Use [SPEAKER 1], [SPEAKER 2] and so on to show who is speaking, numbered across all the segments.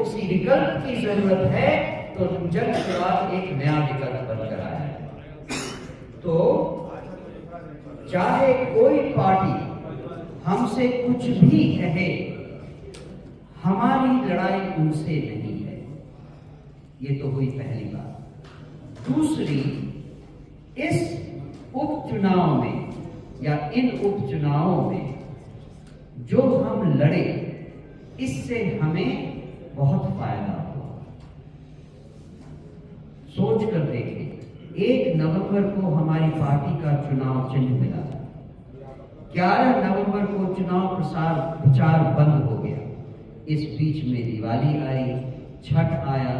[SPEAKER 1] किसी विकल्प की जरूरत है तो जन स्वराज एक नया विकल्प बनकर आया है। तो चाहे कोई पार्टी हमसे कुछ भी कहे, हमारी लड़ाई उनसे नहीं है। ये तो हुई पहली बात। दूसरी, इस उपचुनाव में या इन उपचुनावों में जो हम लड़े, इससे हमें बहुत फायदा हुआ। सोच कर देखें, 1 नवंबर को हमारी पार्टी का चुनाव चिन्ह मिला, 11 नवंबर को चुनाव प्रचार बंद हो गया। इस बीच में दिवाली आई, छठ आया,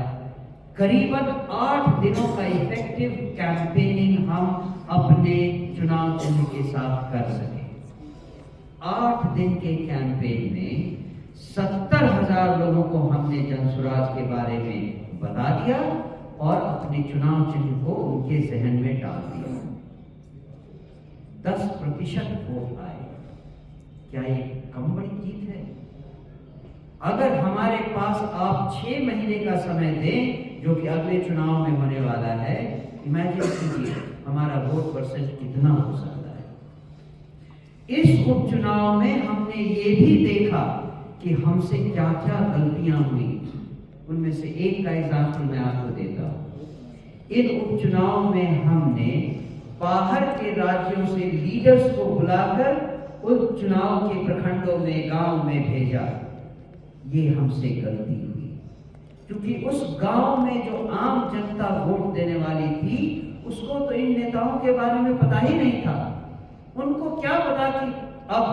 [SPEAKER 1] करीबन 8 दिनों का इफेक्टिव कैंपेनिंग हम अपने चुनाव चिन्ह के साथ कर सके। 8 दिन के कैंपेन में 70,000 लोगों को हमने जनसुराज के बारे में बता दिया और अपने चुनाव चिन्ह को उनके जहन में डाल दिया। 10% वोट आए। क्या ये कम बड़ी जीत है? अगर हमारे पास आप 6 महीने का समय दें, जो कि अगले चुनाव में होने वाला है, इमेजिन कीजिए हमारा वोट परसेंट कितना हो सकता है। इस उपचुनाव में हमने ये भी देखा कि हमसे क्या क्या गलतियां हुई। उनमें से एक का एग्जाम्पल मैं आपको देता हूं। इन उपचुनाव में हमने बाहर के राज्यों से लीडर्स को बुलाकर उपचुनाव के प्रखंडों में, गांव में भेजा। ये हमसे गलती हुई, क्योंकि उस गांव में जो आम जनता वोट देने वाली थी, उसको तो इन नेताओं के बारे में पता ही नहीं था। उनको क्या पता कि अब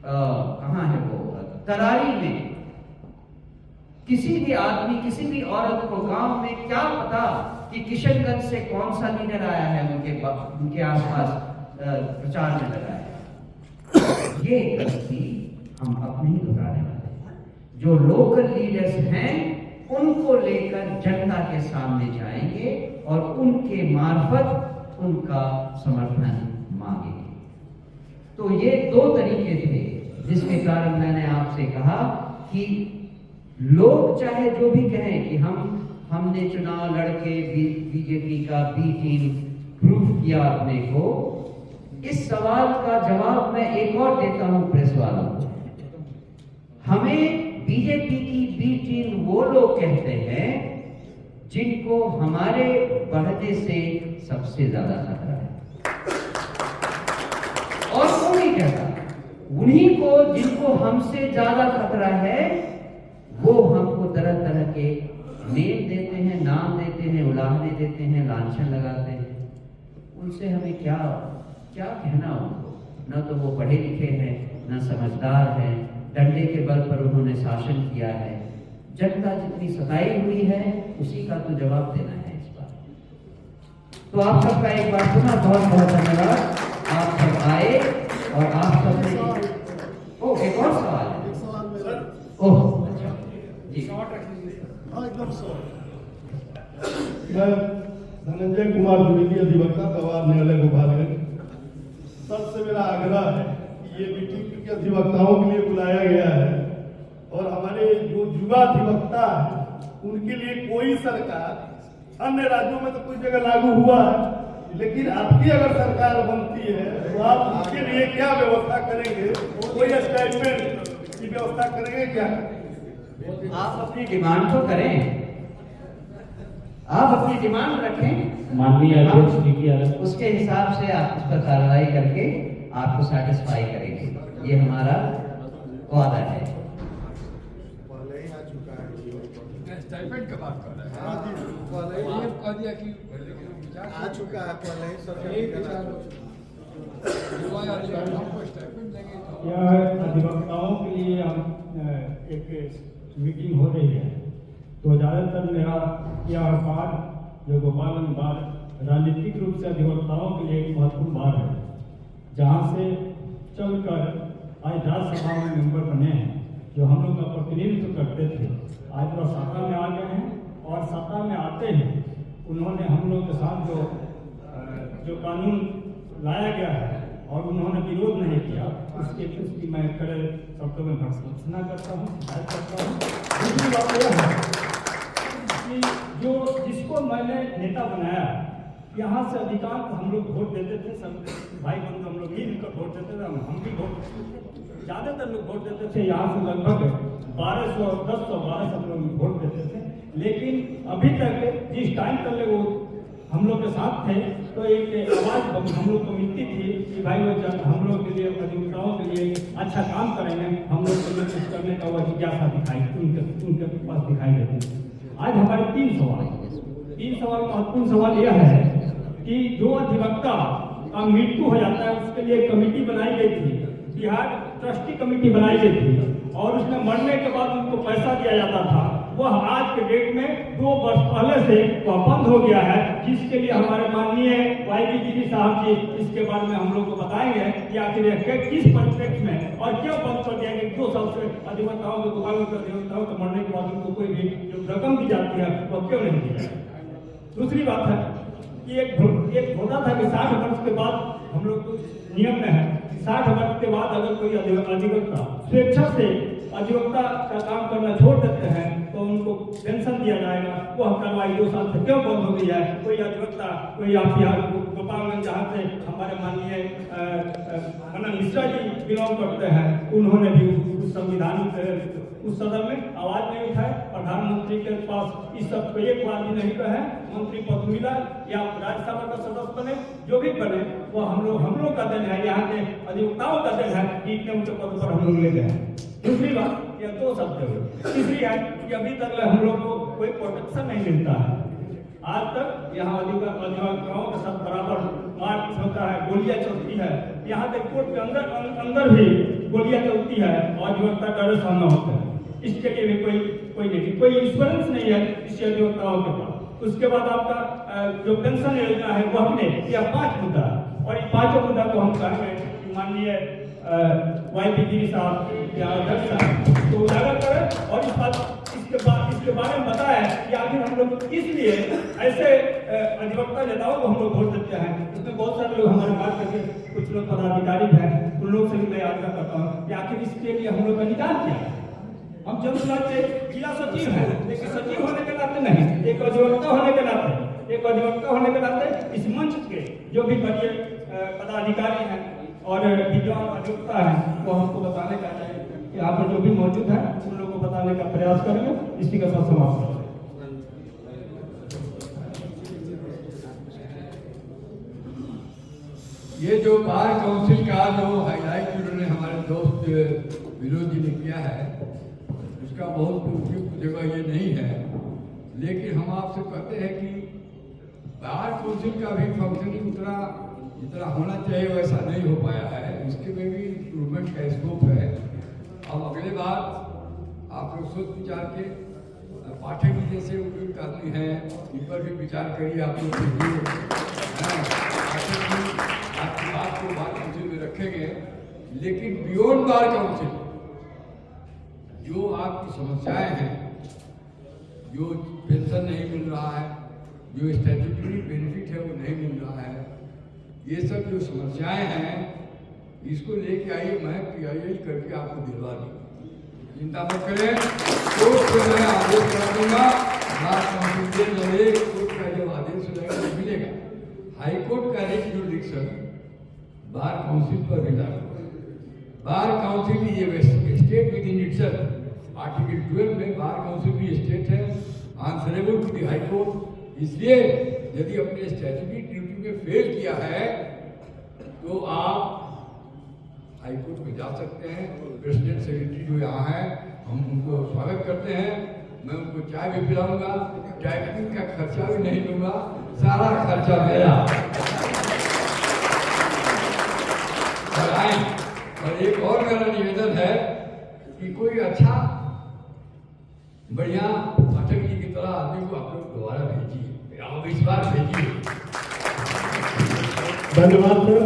[SPEAKER 1] कहां है वो, तरारी में किसी भी आदमी, किसी भी औरत को गांव में क्या पता कि किशनगंज से कौन सा लीडर आया है उनके आसपास प्रचार में लगाया है। ये गलती हम अपने ही दोहराने वाले हैं। जो लोकल लीडर्स हैं, उनको लेकर जनता के सामने जाएंगे और उनके मार्फत उनका समर्थन मांगेंगे। तो ये 2 तरीके थे जिसके कारण मैंने आपसे कहा कि लोग चाहे जो भी कहें कि हमने चुनाव लड़के बीजेपी का बी टीम प्रूफ किया अपने को, इस सवाल का जवाब मैं एक और देता हूं प्रेस वालों को। हमें बीजेपी की बी टीम वो लोग कहते हैं जिनको हमारे बढ़ने से सबसे ज्यादा खतरा है, और कोई नहीं कहता। उन्हीं को जिनको हमसे ज्यादा खतरा है, वो हमको तरह तरह के नेम देते हैं, नाम देते हैं, उलाहने देते हैं, लांछन लगाते हैं। उनसे हमें क्या क्या कहना उनको? न तो वो पढ़े लिखे हैं, न समझदार हैं, डंडे के बल पर उन्होंने शासन किया है। जनता जितनी सताई हुई है, उसी का तो जवाब देना है इस बार। तो आप सबका एक बार पुनः बहुत बहुत धन्यवाद। आप सब आए और आप सबने एक और सवाल है। ओह अच्छा जी,
[SPEAKER 2] मैं धनंजय कुमार द्विवेदी, अधिवक्ता, गवाह न्यायालय गोपालगंज। सबसे मेरा आग्रह है कि ये मीटिंग क्योंकि अधिवक्ताओं के लिए बुलाया गया है और हमारे जो युवा अधिवक्ता है उनके लिए कोई सरकार, अन्य राज्यों में तो कुछ जगह लागू हुआ है, लेकिन आपकी अगर सरकार बनती है तो आप उसके लिए क्या व्यवस्था करेंगे? कोई स्टेटमेंट की व्यवस्था करेंगे क्या?
[SPEAKER 1] आप अपनी डिमांड तो करें, आप अपनी डिमांड रखें,
[SPEAKER 3] माननीय अध्यक्ष जी की
[SPEAKER 1] उसके हिसाब से आप उस पर कार्रवाई करके आपको सेटिस्फाई करेंगे। ये हमारा वादा है।
[SPEAKER 4] स्टाइपेंड का बात कर रहे हैं। हाँ जी, ये कह दिया कि आ चुका है पहले ही
[SPEAKER 3] यह अधिवक्ताओं के लिए हम एक मीटिंग हो रही है। तो ज़्यादातर मेरा यह बात जो गोपालगंज बार राजनीतिक रूप से अधिवक्ताओं के लिए एक महत्वपूर्ण बात है, जहाँ से चलकर आज राज्यसभा में मेंबर बने हैं, जो हम लोग का प्रतिनिधित्व करते थे, आज वह सत्ता में आ गए हैं और सत्ता में आते हैं उन्होंने हम लोग के साथ जो कानून लाया गया है और उन्होंने विरोध नहीं किया, उसकी मैं कड़े शब्दों में भर्त्सना करता हूँ, शिकायत करता हूँ। दूसरी बात यह है कि जो जिसको मैंने नेता बनाया, यहाँ से अधिकांश हम लोग वोट देते थे, सब भाई बंधु हम लोग मिलकर वोट देते थे, हम भी वोट, ज़्यादातर लोग वोट देते थे। यहाँ से लगभग 1200 लोग वोट देते थे। लेकिन अभी तक जिस टाइम तक वो हम लोग के साथ थे, तो एक आवाज़ हम लोग को मिलती थी कि भाई वो हम लोग के लिए, अधिवक्ताओं के लिए अच्छा काम करेंगे, हम लोग को कुछ करने का वो जिज्ञासा दिखाई उनके पास दिखाई देती थी। आज हमारे 3 सवाल महत्वपूर्ण सवाल यह है कि जो अधिवक्ता का मृत्यु हो जाता है, उसके लिए कमेटी बनाई गई थी, बिहार ट्रस्टी कमेटी बनाई गई थी, और उसमें मरने के बाद उनको पैसा दिया जाता था। वह आज के डेट में 2 वर्ष पहले से वह बंद हो गया है, जिसके लिए हमारे माननीय YB जी साहब जी इसके बारे में हम लोग को बताएंगे कि आखिर किस परिप्रेक्ष्य में और क्यों बंद कर दिया गया। 2 साल से अधिवक्ताओं को अधिवक्ताओं को मरने के बाद उनको कोई भी जो रकम दी जाती है वह क्यों नहीं दी जाती। दूसरी बात है कि एक होता था कि 60 वर्ष के बाद हम लोग को नियम में है कि 60 वर्ष के बाद अगर कोई अधिवक्ता स्वेच्छा से अधिवक्ता का काम करना छोड़ देते हैं तो उनको पेंशन दिया जाएगा। वो कार्रवाई 2 साल से क्यों बंद हो गई है। कोई अधिवक्ता, कोई आप यहाँ गोपालगंज जहाँ से हमारे माननीय मनन मिश्रा जी बिलोंग करते हैं, उन्होंने भी उस संविधान उस सदन में आवाज नहीं उठाए। प्रधानमंत्री के पास इस सब को एक बार भी नहीं कहे, मंत्री पद मिला या राज्यसभा का सदस्य बने, जो भी बने वो हम लोग का दिन है, यहाँ के अधिवक्ताओं का दिन है कि इतने ऊंचे पद पर हम लोग ले गए। दूसरी बात, यह 2 शब्द हुए। तीसरी है कि अभी तक हम लोग को कोई प्रोटेक्शन नहीं मिलता है। आज तक यहाँ अधिवक्ताओं के साथ बराबर मार होता है, गोलियां चलती है, यहाँ तक कोर्ट के अंदर भी गोलियां चलती है और अधिवक्ता का सामना होता है। इसके लिए भी कोई इंश्योरेंस नहीं है इस अधिवक्ताओं के पास। उसके बाद आपका जो पेंशन योजना है वो हमने यह 5 मुद्दा, और इन 5 मुद्दा को हम कहेंगे कि माननीय YB जी साहब या अध्यक्ष साहब तो उजागर करें और इसके बारे में बताया कि आखिर हम लोग किस लिए ऐसे अधिवक्ता नेताओं को हम लोग वोट देते हैं। इसमें बहुत सारे लोग हमारे बात करके, कुछ लोग पदाधिकारी हैं, उन लोग से भी मैं याद करता हूँ कि आखिर इसके लिए हम लोग का निकाल किया है। हम जनसुराज से जिला सचिव हैं, लेकिन सचिव होने के नाते नहीं, एक अधिवक्ता होने के नाते इस मंच के जो भी बड़े पदाधिकारी हैं और विद्वान अधिवक्ता हैं वो हमको बताने का चाहिए कि यहाँ पर जो भी मौजूद है उन लोगों को बताने का प्रयास करेंगे। इसी के साथ समाप्त करें।
[SPEAKER 4] ये जो बार काउंसिल का जो हाईलाइट उन्होंने हमारे दोस्त विनोद जी ने किया है, उसका बहुत उपयुक्त जगह ये नहीं है, लेकिन हम आपसे कहते हैं कि बार काउंसिल का भी फंक्शनिंग जितना होना चाहिए वैसा नहीं हो पाया है। इसके में भी इम्प्रूवमेंट का स्कोप है। अब अगले बार आप लोग सोच विचार के, पाठक जी जैसे उपयुक्त आदमी हैं, इन पर भी विचार करिए। आप लोग आपकी बात को बार काउंसिल में रखेंगे, लेकिन बियॉन्ड बार काउंसिल जो आपकी समस्याएं हैं, जो पेंशन नहीं मिल रहा है, जो स्टैट्यूटरी बेनिफिट है वो नहीं मिल रहा है, ये सब जो समस्याएं हैं इसको लेके आइए, मैं PIL करके आपको दिलवा दूँ, चिंता मत करें। कोर्ट से मैं आदेश करा दूंगा, कोर्ट का जब आदेश रहेगा तो मिलेगा। हाईकोर्ट का जुरिडिक्शन बार काउंसिल पर भी लागू। बार काउंसिल ये state within itself, article 12 में बार काउंसिल भी स्टेट है, answerable to the high court. इसलिए यदि अपने स्टैट्यूटरी ड्यूटी में फेल किया है तो आप हाई कोर्ट में जा सकते हैं। प्रेसिडेंट सेक्रेटरी जो यहाँ है, हम उनको स्वागत करते हैं। मैं उनको चाय भी पिलाऊंगा, टाइपिंग का खर्चा भी नहीं लूंगा, सारा खर्चा मेरा। और एक और मेरा निवेदन है कि कोई अच्छा बढ़िया पाठक जी की तरह आदमी को आप लोग दोबारा भेजिए, आप इस बार भेजिए।
[SPEAKER 2] धन्यवाद सर।